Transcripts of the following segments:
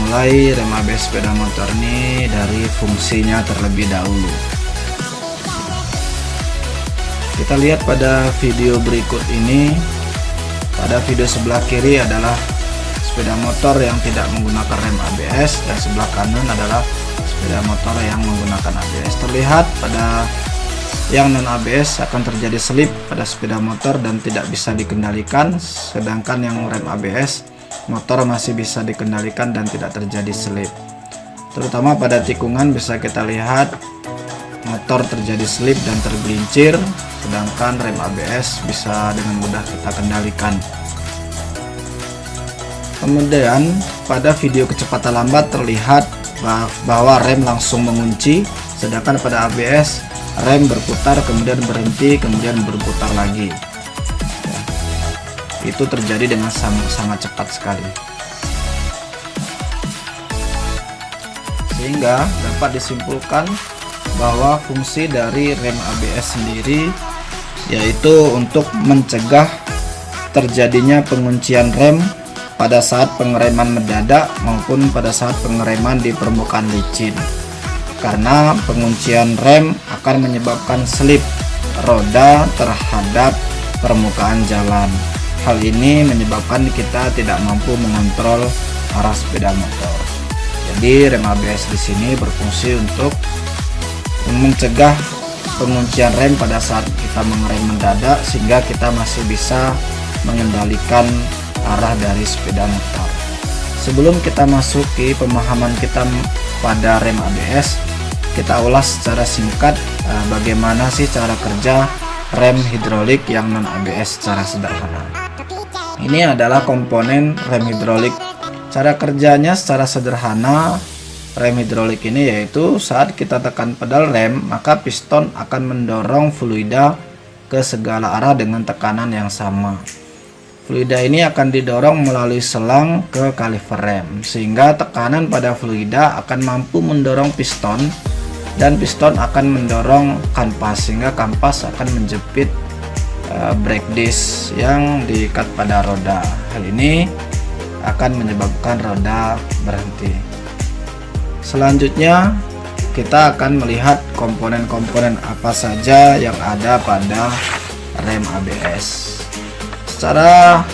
mulai rem ABS sepeda motor ini dari fungsinya terlebih dahulu. Kita lihat pada video berikut ini. Pada video sebelah kiri adalah sepeda motor yang tidak menggunakan rem ABS, dan sebelah kanan adalah sepeda motor yang menggunakan ABS. Terlihat pada yang non ABS akan terjadi slip pada sepeda motor dan tidak bisa dikendalikan, sedangkan yang rem ABS motor masih bisa dikendalikan dan tidak terjadi slip. Terutama pada tikungan bisa kita lihat motor terjadi slip dan tergelincir, sedangkan rem ABS bisa dengan mudah kita kendalikan. Kemudian pada video kecepatan lambat terlihat bahwa rem langsung mengunci, sedangkan pada ABS rem berputar kemudian berhenti kemudian berputar lagi. Itu terjadi dengan sangat cepat sekali, sehingga dapat disimpulkan bahwa fungsi dari rem ABS sendiri yaitu untuk mencegah terjadinya penguncian rem pada saat pengereman mendadak maupun pada saat pengereman di permukaan licin, karena penguncian rem akan menyebabkan slip roda terhadap permukaan jalan. Hal ini menyebabkan kita tidak mampu mengontrol arah sepeda motor. Jadi rem ABS di sini berfungsi untuk mencegah penguncian rem pada saat kita mengerem mendadak, sehingga kita masih bisa mengendalikan arah dari sepeda motor. Sebelum kita masuki pemahaman kita pada rem ABS, kita ulas secara singkat bagaimana sih cara kerja rem hidrolik yang non ABS secara sederhana. Ini adalah komponen rem hidrolik. Cara kerjanya secara sederhana, rem hidrolik ini yaitu saat kita tekan pedal rem, maka piston akan mendorong fluida ke segala arah dengan tekanan yang sama. Fluida ini akan didorong melalui selang ke kaliper rem, sehingga tekanan pada fluida akan mampu mendorong piston, dan piston akan mendorong kanvas, sehingga kanvas akan menjepit brake disc yang diikat pada roda. Hal ini akan menyebabkan roda berhenti. Selanjutnya kita akan melihat komponen-komponen apa saja yang ada pada rem ABS. Secara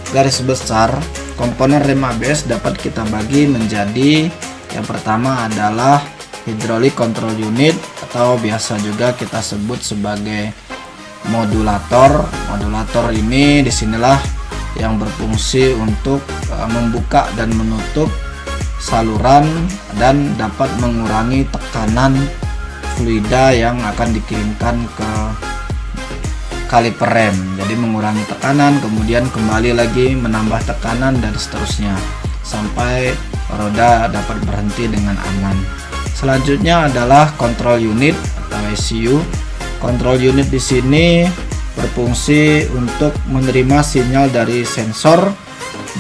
garis besar, komponen rem ABS dapat kita bagi menjadi, yang pertama adalah hydraulic control unit, atau biasa juga kita sebut sebagai modulator. Modulator ini disinilah yang berfungsi untuk membuka dan menutup saluran dan dapat mengurangi tekanan fluida yang akan dikirimkan ke kaliper rem. Jadi mengurangi tekanan, kemudian kembali lagi menambah tekanan, dan seterusnya sampai roda dapat berhenti dengan aman. Selanjutnya adalah control unit atau ECU. Control unit di sini berfungsi untuk menerima sinyal dari sensor,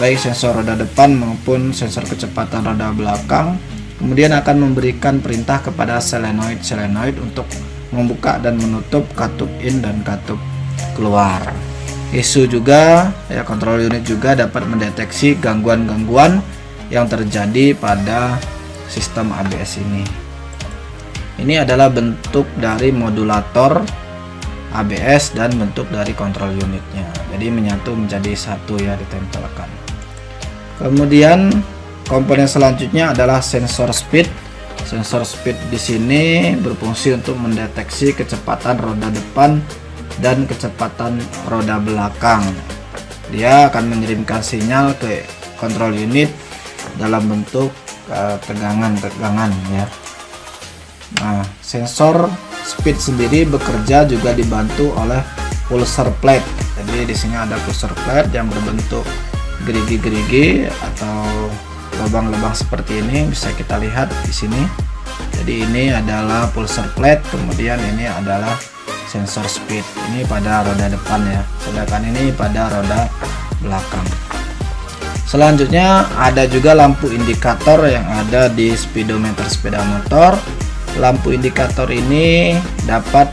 baik sensor roda depan maupun sensor kecepatan roda belakang, kemudian akan memberikan perintah kepada solenoid untuk membuka dan menutup katup in dan katup keluar. ECU juga, control unit juga dapat mendeteksi gangguan-gangguan yang terjadi pada sistem ABS ini. Ini adalah bentuk dari modulator ABS dan bentuk dari control unitnya. Jadi menyatu menjadi satu, ditempelkan. Kemudian komponen selanjutnya adalah sensor speed. Sensor speed di sini berfungsi untuk mendeteksi kecepatan roda depan dan kecepatan roda belakang. Dia akan mengirimkan sinyal ke control unit dalam bentuk tegangan ya. Nah, sensor speed sendiri bekerja juga dibantu oleh pulsar plate. Jadi di sini ada pulsar plate yang berbentuk gerigi-gerigi atau lubang-lubang seperti ini, bisa kita lihat di sini. Jadi ini adalah pulsar plate, kemudian ini adalah sensor speed. Ini pada roda depan ya, sedangkan ini pada roda belakang. Selanjutnya ada juga lampu indikator yang ada di speedometer sepeda motor. Lampu indikator ini dapat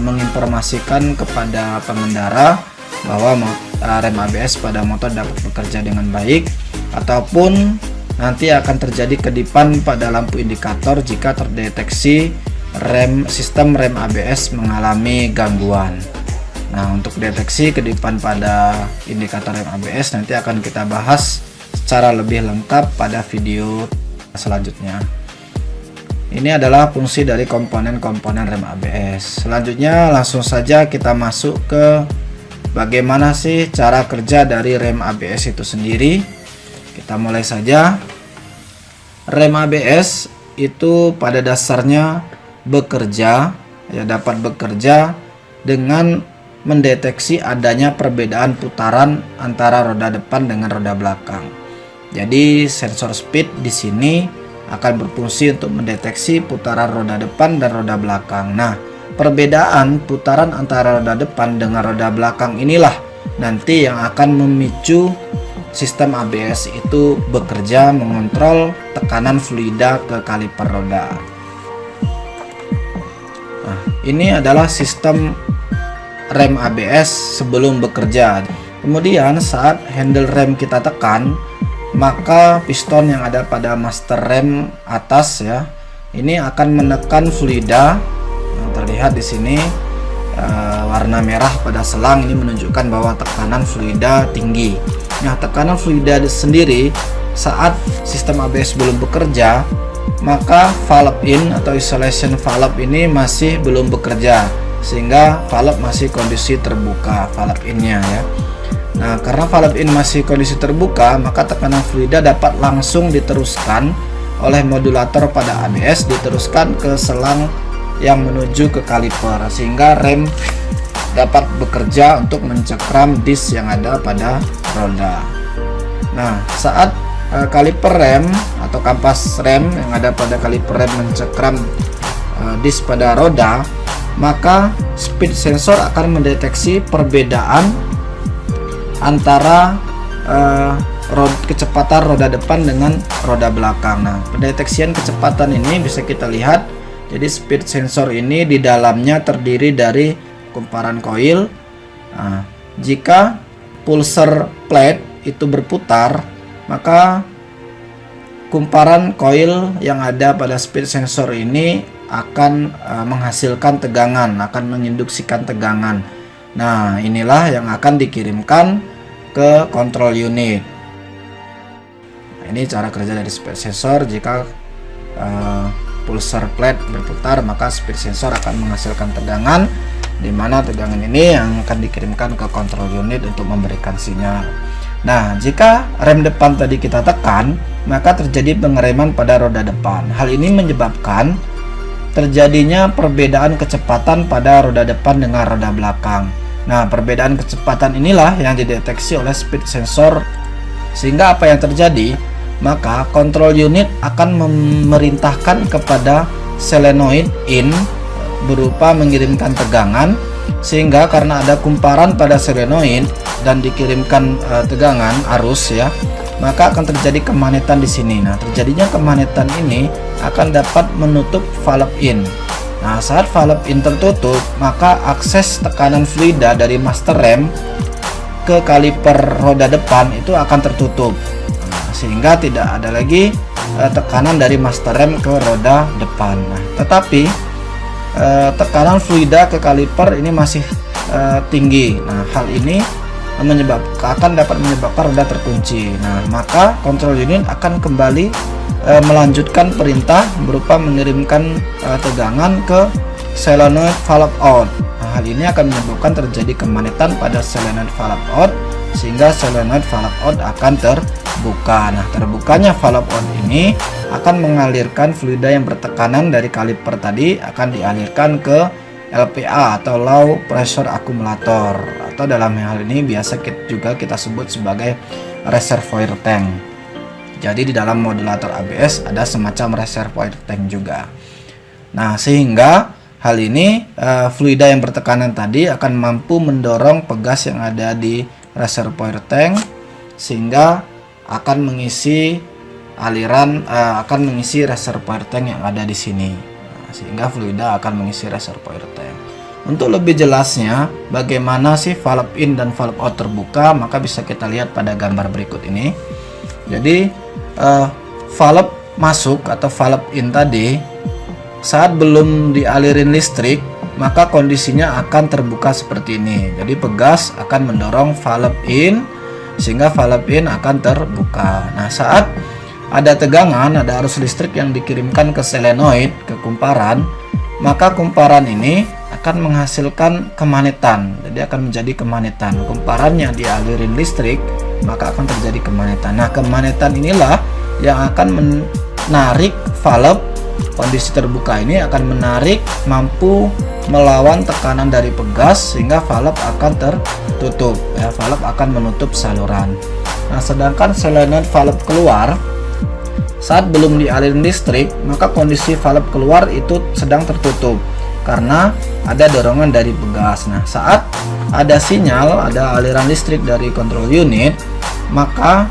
menginformasikan kepada pengendara bahwa rem ABS pada motor dapat bekerja dengan baik, ataupun nanti akan terjadi kedipan pada lampu indikator jika terdeteksi sistem rem ABS mengalami gangguan. Nah, untuk deteksi kedipan pada indikator rem ABS nanti akan kita bahas secara lebih lengkap pada video selanjutnya. Ini adalah fungsi dari komponen-komponen rem ABS. Selanjutnya langsung saja kita masuk ke bagaimana sih cara kerja dari rem ABS itu sendiri. Kita mulai saja. Rem ABS itu pada dasarnya dapat bekerja dengan mendeteksi adanya perbedaan putaran antara roda depan dengan roda belakang. Jadi sensor speed di sini akan berfungsi untuk mendeteksi putaran roda depan dan roda belakang. Nah, perbedaan putaran antara roda depan dengan roda belakang inilah nanti yang akan memicu sistem ABS itu bekerja mengontrol tekanan fluida ke kaliper roda. Nah, ini adalah sistem rem ABS sebelum bekerja. Kemudian saat handle rem kita tekan, maka piston yang ada pada master rem atas ini akan menekan fluida. Terlihat di sini warna merah pada selang ini menunjukkan bahwa tekanan fluida tinggi. Nah, tekanan fluida sendiri saat sistem ABS belum bekerja, maka valve in atau isolation valve ini masih belum bekerja, sehingga valve masih kondisi terbuka, valve in-nya ya. Nah, karena valve in masih kondisi terbuka, maka tekanan fluida dapat langsung diteruskan oleh modulator pada ABS, diteruskan ke selang yang menuju ke kaliper, sehingga rem dapat bekerja untuk mencekram disk yang ada pada roda. Nah, saat kaliper rem atau kampas rem yang ada pada kaliper rem mencekram disk pada roda, maka speed sensor akan mendeteksi perbedaan antara kecepatan roda depan dengan roda belakang. Nah, pendeteksian kecepatan ini bisa kita lihat. Jadi speed sensor ini di dalamnya terdiri dari kumparan koil. Nah, jika pulser plate itu berputar, maka kumparan koil yang ada pada speed sensor ini akan menghasilkan tegangan, akan menginduksikan tegangan. Nah, inilah yang akan dikirimkan ke control unit. Nah, ini cara kerja dari speed sensor. Jika pulser plate berputar, maka speed sensor akan menghasilkan tegangan, di mana tegangan ini yang akan dikirimkan ke control unit untuk memberikan sinyal. Nah, jika rem depan tadi kita tekan, maka terjadi pengereman pada roda depan. Hal ini menyebabkan terjadinya perbedaan kecepatan pada roda depan dengan roda belakang. Nah, perbedaan kecepatan inilah yang dideteksi oleh speed sensor, sehingga apa yang terjadi? Maka control unit akan memerintahkan kepada solenoid in berupa mengirimkan tegangan, sehingga karena ada kumparan pada solenoid dan dikirimkan tegangan arus maka akan terjadi kemagnetan di sini. Nah, terjadinya kemagnetan ini akan dapat menutup valve in. Nah, saat valve in tertutup, maka akses tekanan fluida dari master rem ke kaliper roda depan itu akan tertutup. Nah, sehingga tidak ada lagi tekanan dari master rem ke roda depan. Nah, tetapi tekanan fluida ke kaliper ini masih tinggi. Nah, hal ini akan dapat menyebabkan roda terkunci. Nah, maka control unit akan kembali melanjutkan perintah berupa mengirimkan tegangan ke solenoid valve out. Nah, hal ini akan menyebabkan terjadi kemagnetan pada solenoid valve out, sehingga solenoid valve out akan terbuka. Nah, terbukanya valve out ini akan mengalirkan fluida yang bertekanan dari kaliper tadi, akan dialirkan ke LPA atau low pressure accumulator, atau dalam hal ini biasa juga kita sebut sebagai reservoir tank. Jadi di dalam modulator ABS ada semacam reservoir tank juga. Nah, sehingga hal ini fluida yang bertekanan tadi akan mampu mendorong pegas yang ada di reservoir tank, sehingga akan mengisi reservoir tank yang ada di sini. Sehingga fluida akan mengisi reservoir tank. Untuk lebih jelasnya bagaimana sih valve in dan valve out terbuka, maka bisa kita lihat pada gambar berikut ini. Jadi valve masuk atau valve in tadi saat belum dialirin listrik, maka kondisinya akan terbuka seperti ini. Jadi pegas akan mendorong valve in sehingga valve in akan terbuka. Nah, saat ada tegangan, ada arus listrik yang dikirimkan ke solenoid, ke kumparan, maka kumparan ini akan menghasilkan kemagnetan. Jadi akan menjadi kemagnetan. Kumparannya dialirin listrik, maka akan terjadi kemagnetan. Nah, kemagnetan inilah yang akan menarik valve. Kondisi terbuka ini akan menarik, mampu melawan tekanan dari pegas sehingga valve akan tertutup. Ya, valve akan menutup saluran. Nah, sedangkan solenoid valve keluar saat belum dialirin listrik, maka kondisi valve keluar itu sedang tertutup karena ada dorongan dari pegas. Nah, saat ada sinyal, ada aliran listrik dari control unit, maka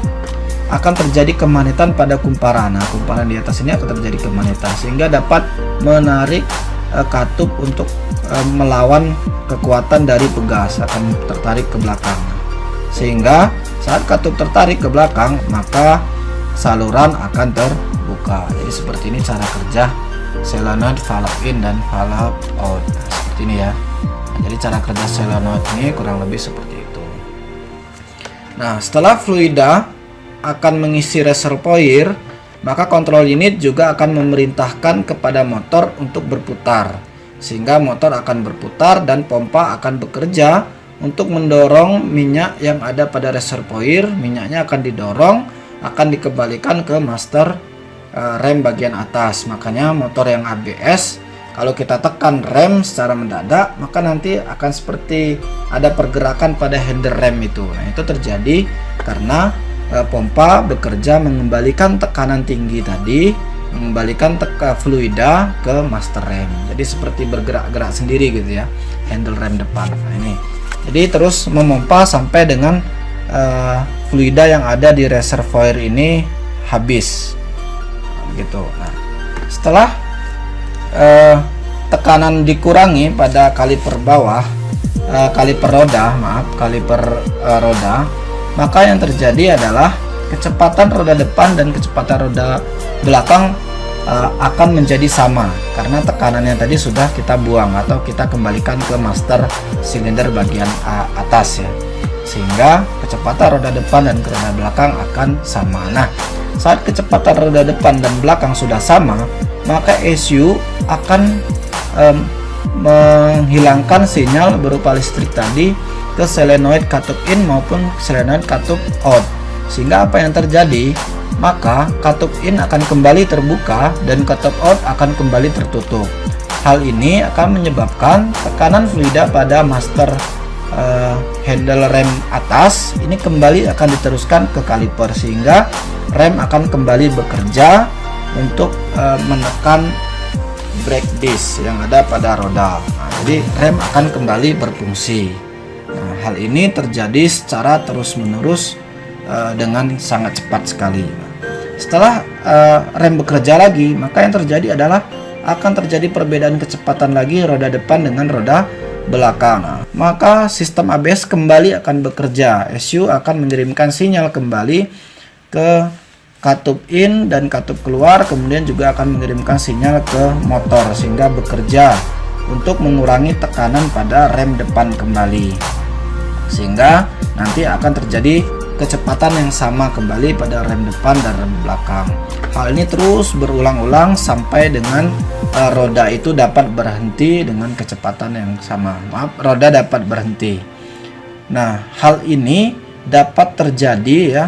akan terjadi kemagnetan pada kumparan. Nah, kumparan di atas ini akan terjadi kemagnetan sehingga dapat menarik katup untuk melawan kekuatan dari pegas, akan tertarik ke belakang. Sehingga saat katup tertarik ke belakang, maka saluran akan terbuka. Jadi seperti ini cara kerja solenoid valve in dan valve out. Nah, seperti ini ya. Nah, jadi cara kerja solenoid ini kurang lebih seperti itu. Nah, setelah fluida akan mengisi reservoir, maka kontrol unit juga akan memerintahkan kepada motor untuk berputar, sehingga motor akan berputar dan pompa akan bekerja untuk mendorong minyak yang ada pada reservoir. Minyaknya akan didorong, akan dikembalikan ke master rem bagian atas. Makanya motor yang ABS, kalau kita tekan rem secara mendadak, maka nanti akan seperti ada pergerakan pada handle rem itu. Nah, itu terjadi karena pompa bekerja mengembalikan tekanan tinggi tadi, mengembalikan fluida ke master rem. Jadi seperti bergerak-gerak sendiri gitu ya, handle rem depan. Nah, ini. Jadi terus memompa sampai dengan fluida yang ada di reservoir ini habis. Gitu. Nah, setelah tekanan dikurangi pada kaliper bawah, kaliper roda, maka yang terjadi adalah kecepatan roda depan dan kecepatan roda belakang akan menjadi sama karena tekanannya tadi sudah kita buang atau kita kembalikan ke master silinder bagian atas ya, sehingga kecepatan roda depan dan roda belakang akan sama. Nah, saat kecepatan roda depan dan belakang sudah sama, maka ECU akan menghilangkan sinyal berupa listrik tadi ke solenoid katup in maupun solenoid katup out. Sehingga apa yang terjadi? Maka katup in akan kembali terbuka dan katup out akan kembali tertutup. Hal ini akan menyebabkan tekanan fluida pada master handle rem atas ini kembali akan diteruskan ke kaliper, sehingga rem akan kembali bekerja untuk menekan brake disc yang ada pada roda. Nah, jadi rem akan kembali berfungsi. Nah, hal ini terjadi secara terus-menerus dengan sangat cepat sekali. Setelah rem bekerja lagi, maka yang terjadi adalah akan terjadi perbedaan kecepatan lagi roda depan dengan roda belakang. Nah, maka sistem ABS kembali akan bekerja. ECU akan mengirimkan sinyal kembali ke katup in dan katup keluar, kemudian juga akan mengirimkan sinyal ke motor sehingga bekerja untuk mengurangi tekanan pada rem depan kembali, sehingga nanti akan terjadi kecepatan yang sama kembali pada rem depan dan rem belakang. Hal ini terus berulang-ulang sampai dengan roda itu dapat berhenti dengan kecepatan yang sama. Roda dapat berhenti. Nah, hal ini dapat terjadi ya,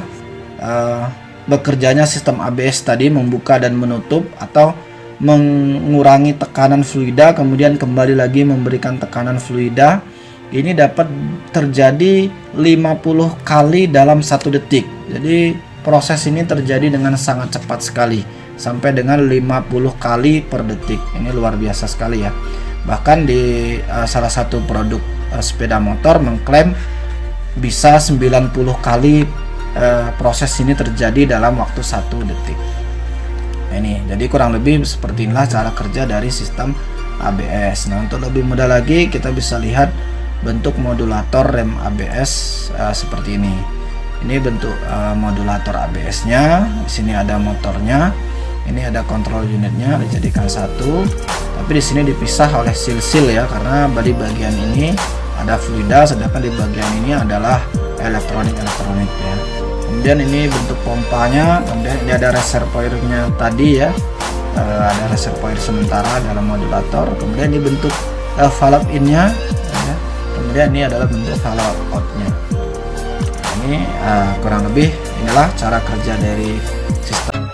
bekerjanya sistem ABS tadi membuka dan menutup atau mengurangi tekanan fluida kemudian kembali lagi memberikan tekanan fluida. Ini dapat terjadi 50 kali dalam 1 detik. Jadi proses ini terjadi dengan sangat cepat sekali, sampai dengan 50 kali per detik. Ini luar biasa sekali ya. Bahkan di salah satu produk sepeda motor mengklaim bisa 90 kali proses ini terjadi dalam waktu 1 detik. Nah, ini jadi kurang lebih seperti inilah cara kerja dari sistem ABS. Nah, untuk lebih mudah lagi kita bisa lihat bentuk modulator rem ABS seperti ini. Ini bentuk modulator ABS-nya. Di sini ada motornya. Ini ada kontrol unitnya dijadikan satu. Tapi di sini dipisah oleh seal-seal ya, karena di bagian ini ada fluida, sedangkan di bagian ini adalah elektronik ya. Kemudian ini bentuk pompanya. Kemudian ini ada reservoirnya tadi ya. Ada reservoir sementara dalam modulator. Kemudian ini bentuk valve in-nya ya. Kemudian ini adalah bentuk valve out-nya. Ini kurang lebih inilah cara kerja dari sistem